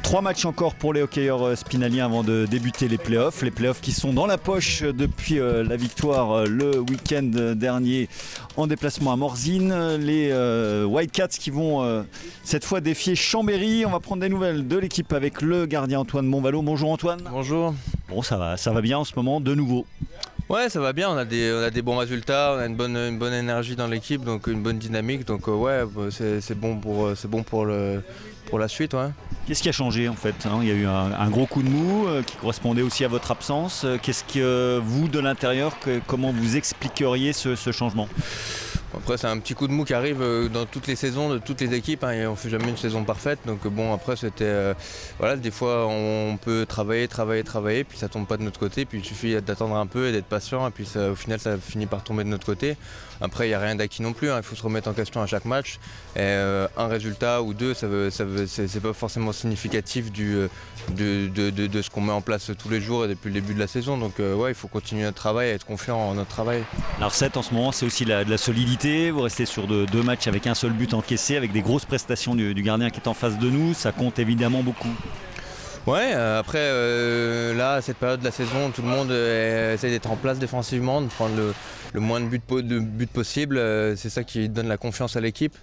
3 matchs encore pour les hockeyeurs spinaliens avant de débuter les playoffs. Les playoffs qui sont dans la poche depuis la victoire le week-end dernier en déplacement à Morzine. Les Wildcats qui vont cette fois défier Chambéry. On va prendre des nouvelles de l'équipe avec le gardien Antoine Monvalot. Bonjour Antoine. Bonjour. Bon, ça va bien en ce moment de nouveau. Ouais, ça va bien, on a des bons résultats, on a une bonne énergie dans l'équipe, donc une bonne dynamique, donc c'est bon pour la suite. Ouais. Qu'est-ce qui a changé en fait, hein? Il y a eu un gros coup de mou qui correspondait aussi à votre absence. Qu'est-ce que vous de l'intérieur, comment vous expliqueriez ce changement? Après c'est un petit coup de mou qui arrive dans toutes les saisons de toutes les équipes, hein, et on ne fait jamais une saison parfaite, donc bon après c'était voilà, des fois on peut travailler puis ça tombe pas de notre côté, puis il suffit d'attendre un peu et d'être patient et puis au final ça finit par tomber de notre côté. Après il n'y a rien d'acquis non plus, hein, il faut se remettre en question à chaque match et un résultat ou deux c'est pas forcément significatif de ce qu'on met en place tous les jours et depuis le début de la saison, donc ouais, il faut continuer notre travail et être confiant en notre travail. La recette en ce moment c'est aussi de la solidité. Vous restez sur deux matchs avec un seul but encaissé, avec des grosses prestations du gardien qui est en face de nous. Ça compte évidemment beaucoup. Ouais, après là, à cette période de la saison, tout le monde essaie d'être en place défensivement, de prendre le moins de buts possible. C'est ça qui donne la confiance à l'équipe.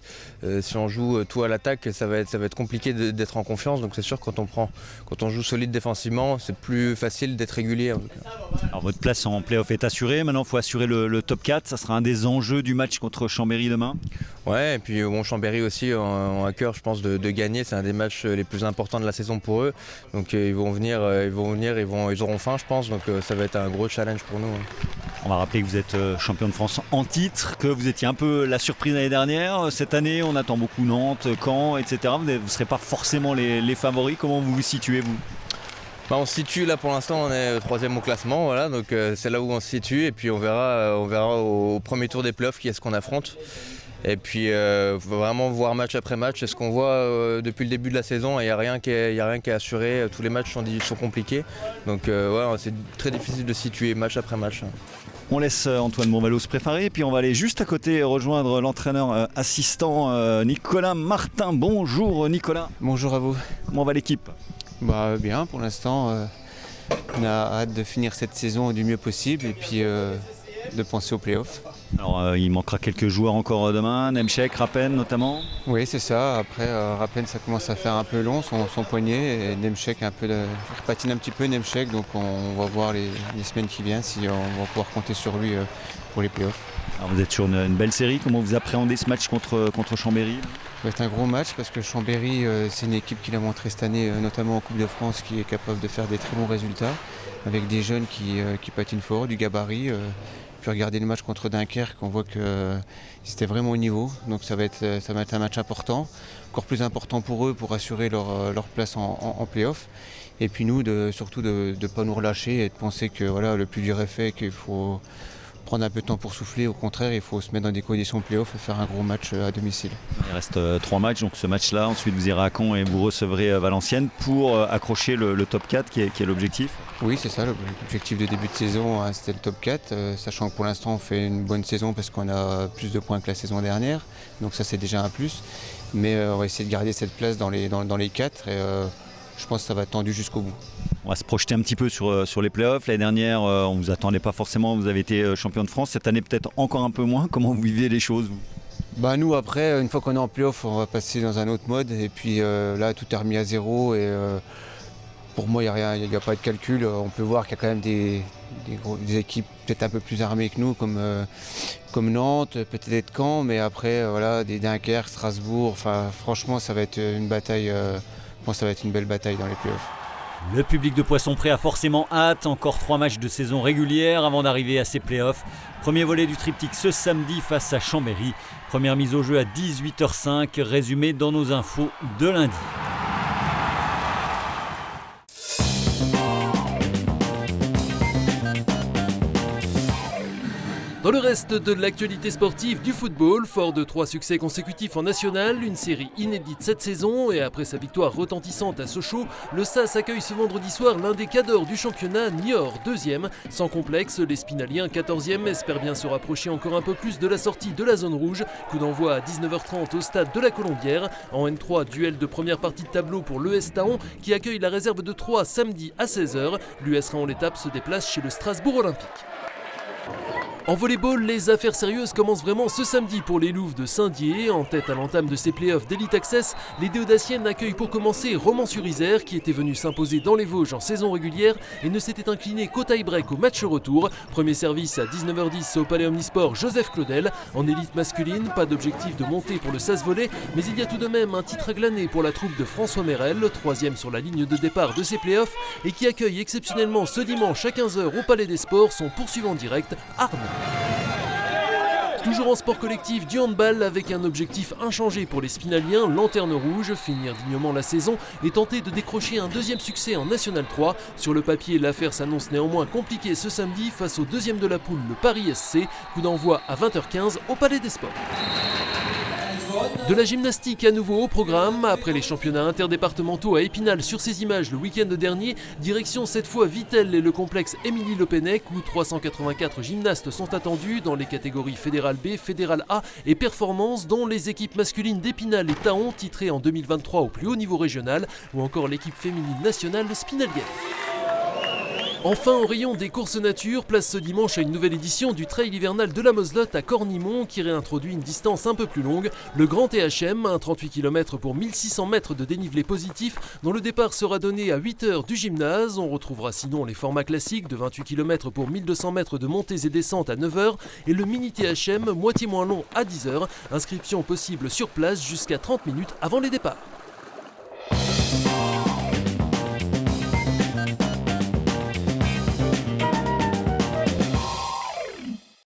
Si on joue tout à l'attaque, ça va être compliqué d'être en confiance. Donc c'est sûr que quand on joue solide défensivement, c'est plus facile d'être régulier. Alors votre place en play-off est assurée. Maintenant, il faut assurer le top 4. Ça sera un des enjeux du match contre Chambéry demain. Ouais, et puis bon, Chambéry aussi ont à cœur, je pense, de gagner. C'est un des matchs les plus importants de la saison pour eux. Donc ils auront faim, je pense. Donc ça va être un gros challenge pour nous. On va rappeler que vous êtes champion de France en titre, que vous étiez un peu la surprise l'année dernière. Cette année, on attend beaucoup Nantes, Caen, etc. Vous ne serez pas forcément les favoris. Comment vous vous situez, vous ? On se situe là pour l'instant, on est 3e au classement, voilà, donc c'est là où on se situe. Et puis on verra au premier tour des playoffs qui est-ce qu'on affronte. Et puis faut vraiment voir match après match. C'est ce qu'on voit depuis le début de la saison. Il n'y a rien qui est assuré. Tous les matchs sont compliqués. Donc ouais, c'est très difficile de situer match après match. On laisse Antoine Monvalot se préparer. Et puis on va aller juste à côté rejoindre l'entraîneur assistant Nicolas Martin. Bonjour Nicolas. Bonjour à vous. Comment va l'équipe ? Bien, pour l'instant, on a hâte de finir cette saison du mieux possible et puis de penser aux playoffs. Alors il manquera quelques joueurs encore demain, Nemchek, Rappen notamment. Oui, c'est ça. Après, Rappen, ça commence à faire un peu long, son poignet, et Nemchek il repatine un petit peu, Nemchek, donc on va voir les semaines qui viennent si on va pouvoir compter sur lui pour les playoffs. Alors vous êtes sur une belle série, comment vous appréhendez ce match contre Chambéry ? Ça va être un gros match parce que Chambéry, c'est une équipe qui l'a montré cette année, notamment en Coupe de France, qui est capable de faire des très bons résultats, avec des jeunes qui patinent fort, du gabarit. Puis regarder le match contre Dunkerque, on voit que c'était vraiment au niveau. Donc ça va être un match important, encore plus important pour eux pour assurer leur place en play-off. Et puis nous, surtout de ne pas nous relâcher et de penser que voilà, le plus dur est fait, qu'il faut prendre un peu de temps pour souffler. Au contraire, il faut se mettre dans des conditions play-off et faire un gros match à domicile. Il reste 3 matchs, donc ce match-là, ensuite vous irez à Caen et vous recevrez Valenciennes pour accrocher le top 4 qui est l'objectif. Oui, c'est ça, l'objectif de début de saison, hein, c'était le top 4, sachant que pour l'instant on fait une bonne saison parce qu'on a plus de points que la saison dernière, donc ça c'est déjà un plus. Mais on va essayer de garder cette place dans les 4 et je pense que ça va être tendu jusqu'au bout. On va se projeter un petit peu sur les playoffs. L'année dernière, on ne vous attendait pas forcément, vous avez été champion de France. Cette année peut-être encore un peu moins. Comment vous vivez les choses, vous ? Nous après, une fois qu'on est en playoff, on va passer dans un autre mode et puis là tout est remis à zéro et pour moi il n'y a pas de calcul. On peut voir qu'il y a quand même des équipes peut-être un peu plus armées que nous comme Nantes, peut-être Caen, mais après voilà, des Dunkerque, Strasbourg, franchement ça va être une bataille, je pense que ça va être une belle bataille dans les playoffs. Le public de Poisson Prêt a forcément hâte, encore 3 matchs de saison régulière avant d'arriver à ces playoffs. Premier volet du triptyque ce samedi face à Chambéry. Première mise au jeu à 18h05, résumé dans nos infos de lundi. Dans Dans le reste de l'actualité sportive du football, fort de 3 succès consécutifs en national, une série inédite cette saison et après sa victoire retentissante à Sochaux, le SAS accueille ce vendredi soir l'un des cadors du championnat, Niort 2e. Sans complexe, les Spinaliens 14e espèrent bien se rapprocher encore un peu plus de la sortie de la zone rouge. Coup d'envoi à 19h30 au stade de la Colombière. En N3, duel de première partie de tableau pour l'ES Taon qui accueille la réserve de 3 samedi à 16h. L'US Raon l'étape se déplace chez le Strasbourg Olympique. En volleyball, les affaires sérieuses commencent vraiment ce samedi pour les Louves de Saint-Dié. En tête à l'entame de ces playoffs d'Elite Access, les Déodaciennes accueillent pour commencer Romans-sur-Isère qui était venu s'imposer dans les Vosges en saison régulière et ne s'était incliné qu'au tie-break au match retour. Premier service à 19h10 au Palais Omnisport Joseph Claudel. En élite masculine, pas d'objectif de montée pour le SAS Volley, mais il y a tout de même un titre à glaner pour la troupe de François Mérel, 3e sur la ligne de départ de ces playoffs et qui accueille exceptionnellement ce dimanche à 15h au Palais des Sports son poursuivant direct, Arnaud. Toujours en sport collectif du handball avec un objectif inchangé pour les Spinaliens, lanterne rouge, finir dignement la saison et tenter de décrocher un deuxième succès en National 3. Sur le papier, l'affaire s'annonce néanmoins compliquée ce samedi face au deuxième de la poule, le Paris SC. Coup d'envoi à 20h15 au Palais des Sports. De la gymnastique à nouveau au programme. Après les championnats interdépartementaux à Épinal sur ces images le week-end dernier, direction cette fois Vittel et le complexe Émilie Lepenec où 384 gymnastes sont attendus dans les catégories Fédéral B, Fédéral A et Performance, dont les équipes masculines d'Épinal et Taon titrées en 2023 au plus haut niveau régional ou encore l'équipe féminine nationale spinalienne. Enfin, au rayon des courses nature, place ce dimanche à une nouvelle édition du trail hivernal de la Moselotte à Cornimont qui réintroduit une distance un peu plus longue, le Grand THM, un 38 km pour 1600 mètres de dénivelé positif dont le départ sera donné à 8h du gymnase. On retrouvera sinon les formats classiques de 28 km pour 1200 mètres de montées et descentes à 9h et le mini THM, moitié moins long à 10h. Inscription possible sur place jusqu'à 30 minutes avant les départs.